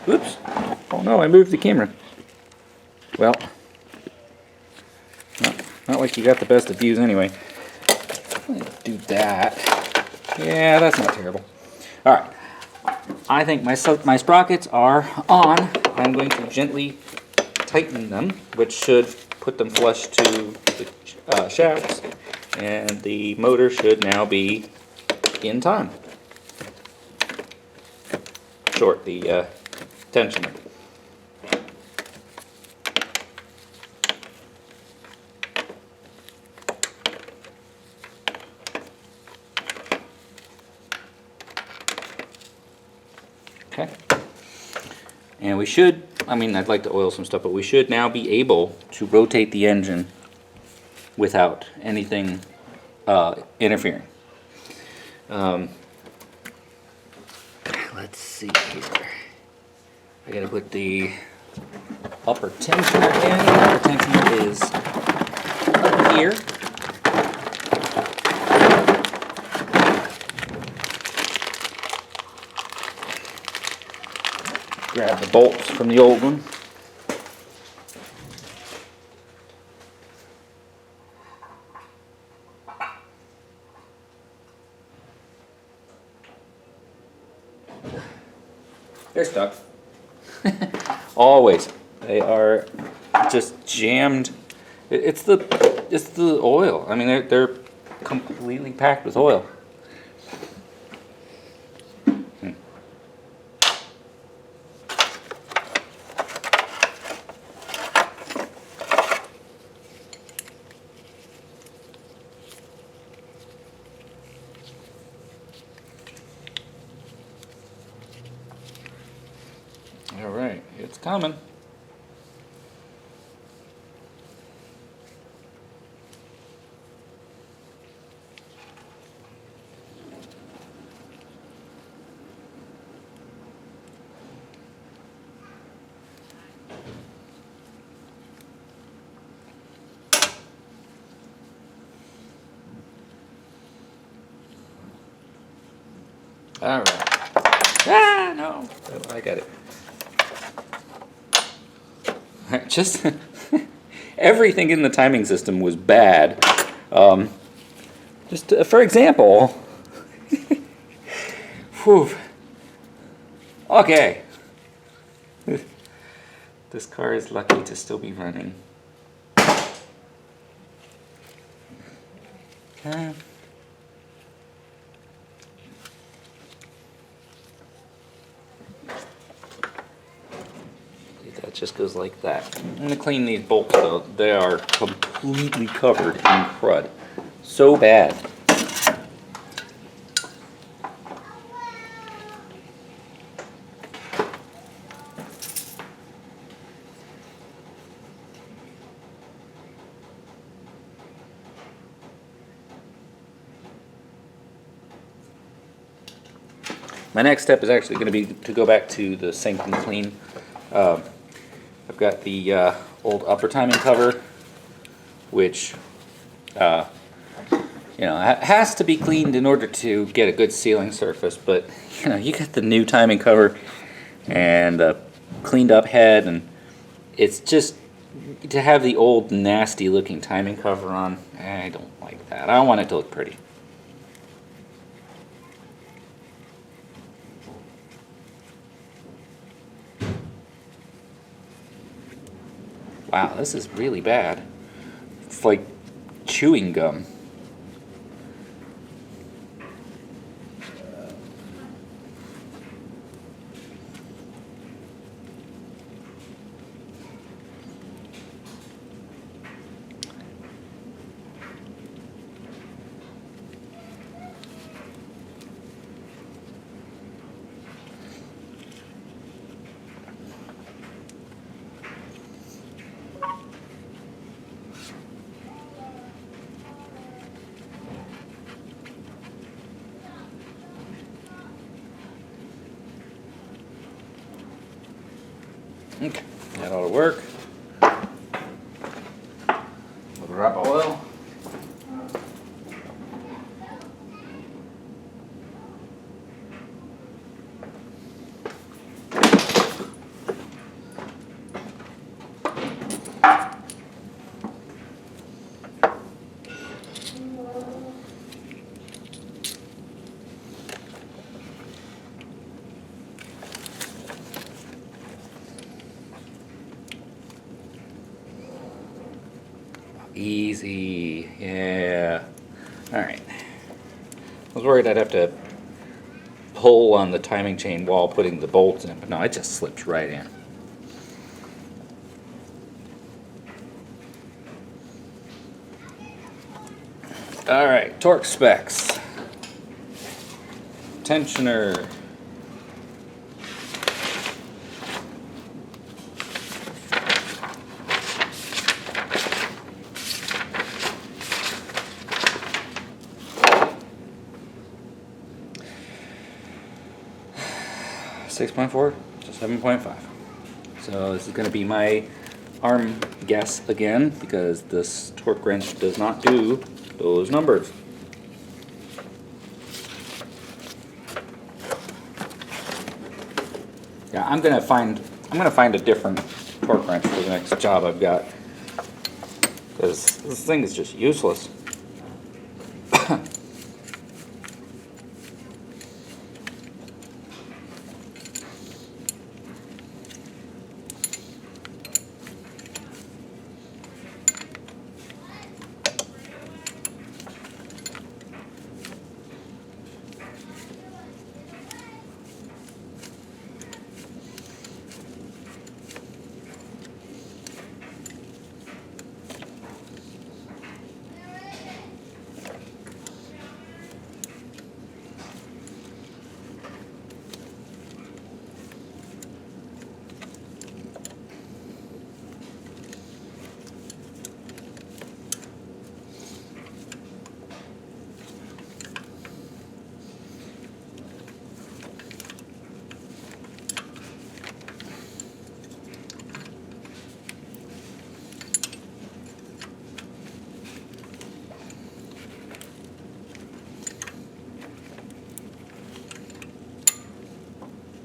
Oops. Oh no, I moved the camera. Well, not like you got the best of views anyway. Do that. Yeah, that's not terrible. Alright. I think my sprockets are on. I'm going to gently tighten them, which should put them flush to the shafts, and the motor should now be in time. Short the tensioner. Okay. And we should, I mean, I'd like to oil some stuff, but we should now be able to rotate the engine without anything interfering. Let's see here. I gotta put the upper tensioner in. The upper tensioner is up here. Grab the bolts from the old one. They're stuck. Always. They are just jammed. It's the oil. I mean, they're completely packed with oil. All right, it's coming. All right. Ah, no. Oh, I got it. Just everything in the timing system was bad. Just for example, whew. Okay, this car is lucky to still be running. Okay. That just goes like that. I'm going to clean these bolts though. They are completely covered in crud. So bad. My next step is actually going to be to go back to the sink and clean. I've got the old upper timing cover, which you know, has to be cleaned in order to get a good sealing surface. But you know, you get the new timing cover and a cleaned up head, and it's just to have the old nasty looking timing cover on. I don't like that. I want it to look pretty. Wow, this is really bad. It's like chewing gum. Okay, that ought to work. A drop of oil. Easy. Yeah. Alright. I was worried I'd have to pull on the timing chain while putting the bolts in, but no, it just slips right in. Alright, torque specs. Tensioner. .4 to 7.5. So this is going to be my arm guess again because this torque wrench does not do those numbers. Yeah, I'm gonna find a different torque wrench for the next job I've got because this thing is just useless.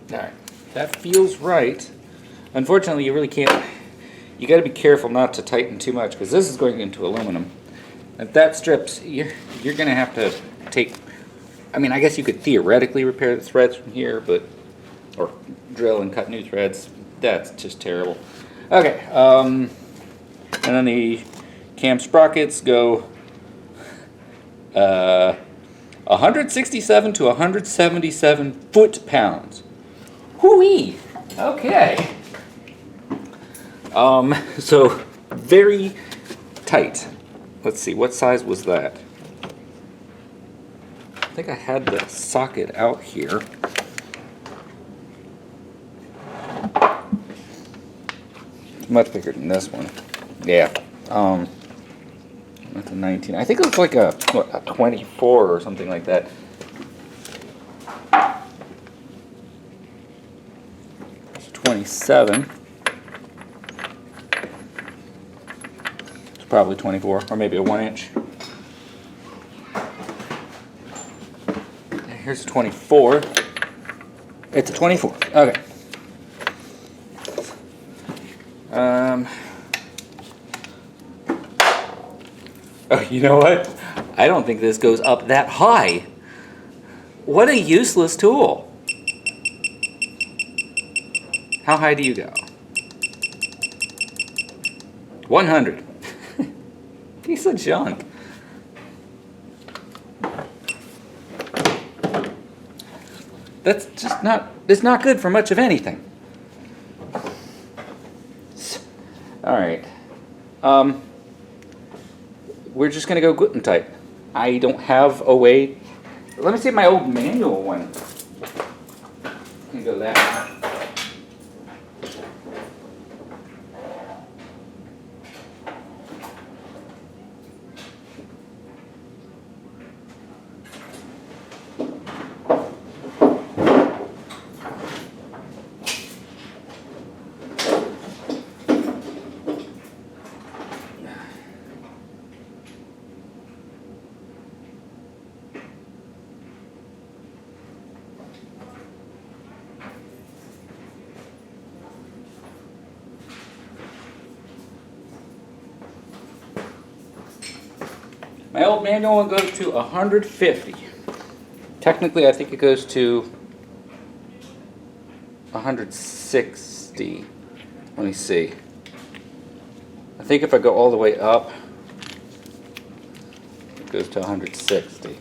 Alright, that feels right. Unfortunately, you really can't, you got to be careful not to tighten too much because this is going into aluminum. If that strips, you're going to have to take, I mean, I guess you could theoretically repair the threads from here, but, or drill and cut new threads. That's just terrible. Okay, and then the cam sprockets go 167 to 177 foot-pounds. Whoo-wee! Okay. So very tight. Let's see, what size was that? I think I had the socket out here. It's much bigger than this one. Yeah. That's a 19. I think it was like a 24 or something like that. It's 27. It's probably 24, or maybe a 1-inch. Here's a 24. It's a 24. Okay. Oh, you know what? I don't think this goes up that high. What a useless tool. How high do you go? 100. Piece of junk. That's just not, it's not good for much of anything. Alright. We're just going to go gluten type. I don't have a way. Let me see if my old manual one can go that way. My old manual one goes to 150. Technically, I think it goes to 160. Let me see. I think if I go all the way up, goes to 160.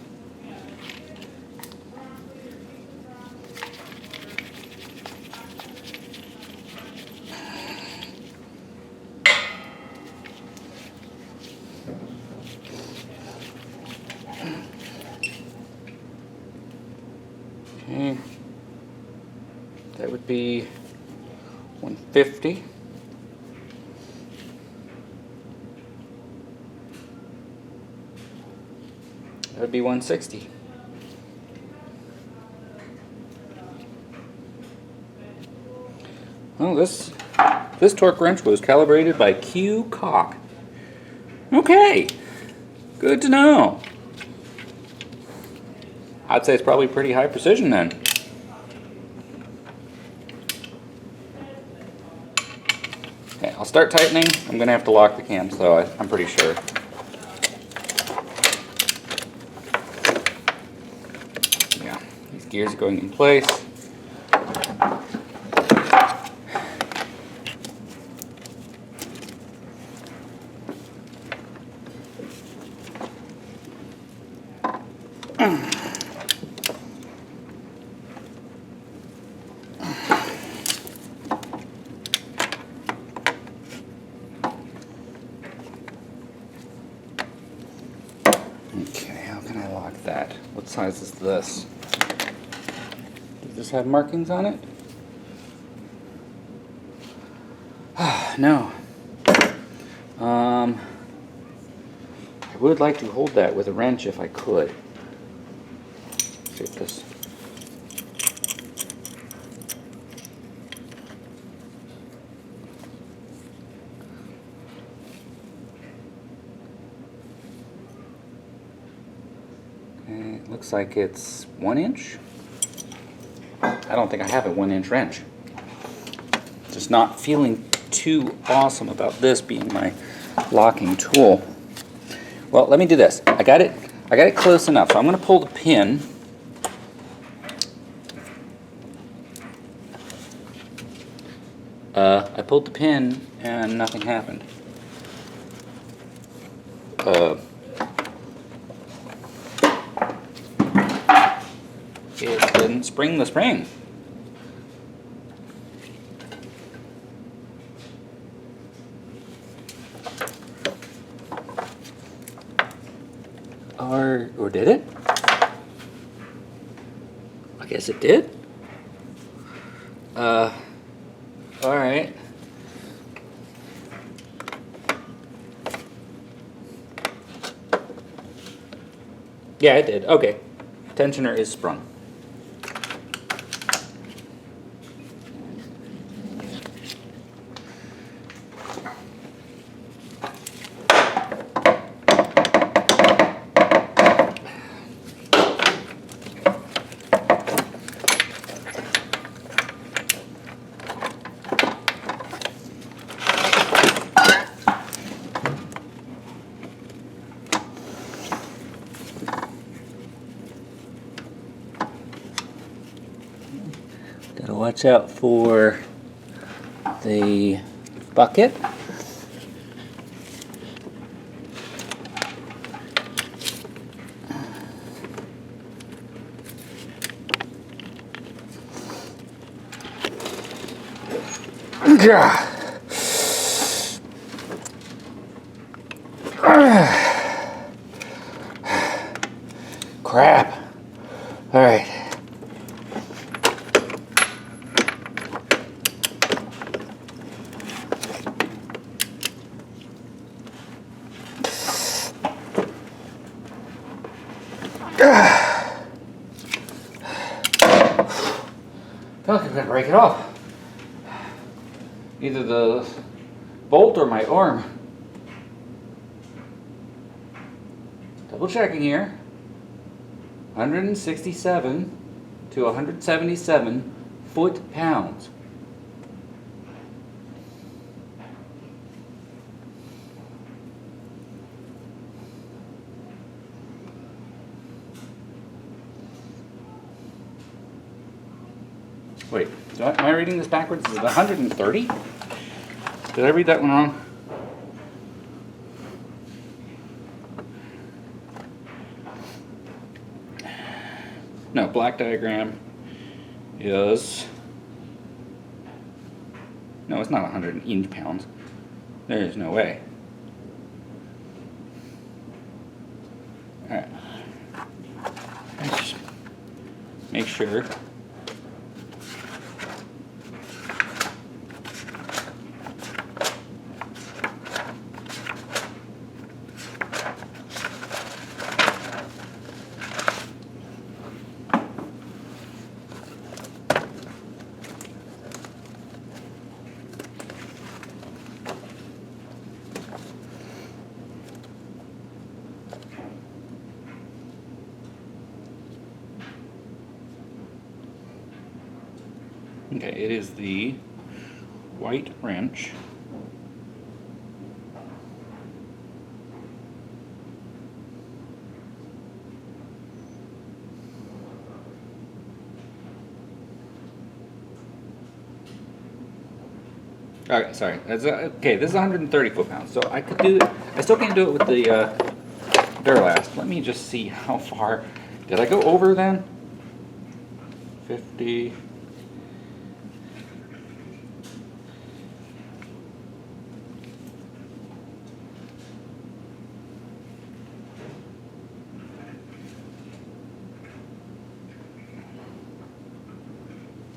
Okay, that would be 150. That would be 160. Well, this torque wrench was calibrated by Q Cock. Okay, good to know. I'd say it's probably pretty high precision then. Okay, I'll start tightening. I'm going to have to lock the cams though, I'm pretty sure. Yeah, these gears are going in place. Okay, how can I lock that? What size is this? Does this have markings on it? No. I would like to hold that with a wrench if I could. See if this. Okay, it looks like it's 1 inch. I don't think I have a 1 inch wrench. Just not feeling too awesome about this being my locking tool. Well, let me do this. I got it close enough, so I'm going to pull the pin. I pulled the pin and nothing happened. It didn't spring the spring. Or did it? I guess it did. All right. Yeah, it did. Okay. Tensioner is sprung. Gotta watch out for the bucket. Crap. All right. I feel like I'm gonna break it off. Either the bolt or my arm. Double checking here. 167 to 177 foot-pounds. Wait, am I reading this backwards? Is it 130? Did I read that one wrong? black diagram is, no, it's not 100 inch-pounds. There's no way. Alright. Let's just make sure. Okay, it is the white wrench. Okay, sorry. That's okay, this is 130 foot-pounds, so I could do it. I still can't do it with the Duralast. Let me just see how far. Did I go over then? 50.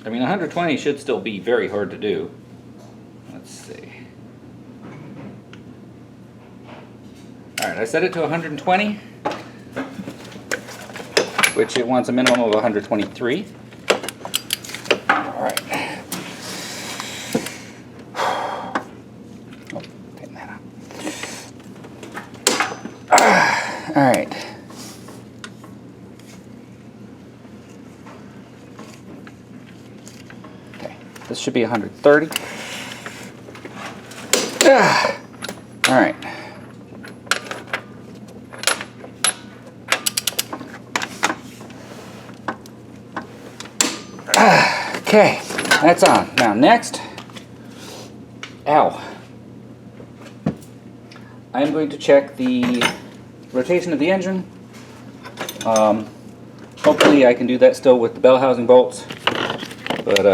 I mean, 120 should still be very hard to do. Let's see. Alright, I set it to 120, which it wants a minimum of 123. Alright. Oh, tighten that up. Alright. This should be 130. All right. Okay, that's on. Now next, ow. I'm going to check the rotation of the engine. Hopefully I can do that still with the bell housing bolts, but